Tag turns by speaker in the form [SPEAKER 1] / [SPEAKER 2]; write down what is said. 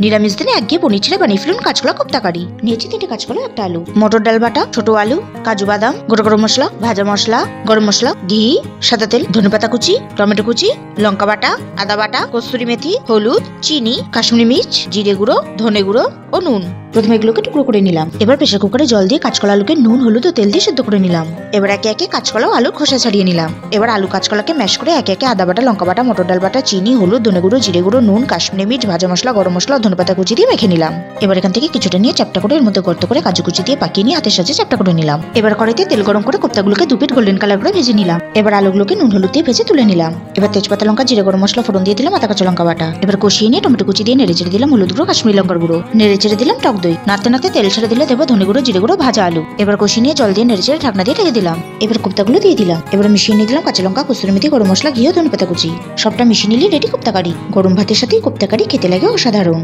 [SPEAKER 1] নিরামিষ দিনে একঘেয়ে পনির ছেড়ে বানিয়ে ফেলুন কাঁচকলা কোপ্তাকারি। নিয়েছি 3টে কাঁচকলা, 1টা আলু, মটর ডাল বাটা, ছোট আলু, কাজু বাদাম, গোটা গরম মশলা, ভাজা মশলা, গরম মশলা, ঘি, সাদা তেল, ধনেপাতা কুচি, টমেটো কুচি, লঙ্কা বাটা, আদা বাটা, কস্তুরি মেথি, হলুদ, চিনি, কাশ্মীরি মির্চ, জিরে গুঁড়ো, ধনে গুঁড়ো ও নুন। প্রথমে এগুলোকে টুকরো করে নিলাম। এবার প্রেসার কুকারে জল দিয়ে কাঁচকলা আলুকে নুন, হলুদ ও তেল দিয়ে সেদ্ধ করে নিলাম। এবার একে একে কাঁচকলা ও আলুর খোসা ছাড়িয়ে নিলাম। এবার আলু কাঁচকলাকে ম্যাশ করে একে একে আদা বাটা, লঙ্কা বাটা, মটর ডাল বাটা, চিনি, হলুদ, ধনে গুঁড়ো, জিরে গুঁড়ো, নুন, কাশ্মীরি মির্চ, ভাজা মশলা, গরম মশলা ও ধনেপাতা কুচি দিয়ে মেখে নিলাম। এবার এখান থেকে কিছুটা নিয়ে চ্যাপ্টা করে এর মধ্যে গর্ত করে কাজু কুচি দিয়ে পাকিয়ে নিয়ে হাতের সাহায্যে চ্যাপ্টা করে নিলাম। এবার কড়াইতে তেল গরম করে কোপ্তাগুলোকে 2 পিঠ গোল্ডেন কালার করে ভেজে নিলাম। এবার আলুগুলোকে নুন হলুদ দিয়ে ভেজে তুলে নিলাম। এবার তেজপাতা, লঙ্কা, জিরে, গরম মশলা ফোড়ন দিয়ে দিলাম, আদা কাঁচা লঙ্কা বাটা। এবার কষিয়ে নিয়ে টমেটো কুচি দিয়ে নেড়ে চেড়ে দিলাম হলুদ গুঁড়ো, কাশ্মীরি লঙ্কার গুঁড়ো, নেড়ে চেড়ে দিলাম টক দই। নাড়তে নাড়তে তেল ছেড়ে দিলে দেবো ধনে গুঁড়ো, জিরে গুঁড়ো, ভাজা আলু। এবার কষিয়ে নিয়ে জল দিয়ে নেড়ে চেড়ে ঢাকনা দিয়ে ঢেকে দিলাম। এবার কোপ্তাগুলো দিয়ে দিলাম। এবার মিশিয়ে নিয়ে দিলাম কাঁচা লঙ্কা, কসুরি মেথি, গরম মশলা, ঘি ও ধনেপাতা কুচি। সবটা মিশিয়ে নিলে রেডি কোপ্তাকারি। গরম ভাতের সাথে কোপ্তাকারি খেতে লাগে অসাধারণ।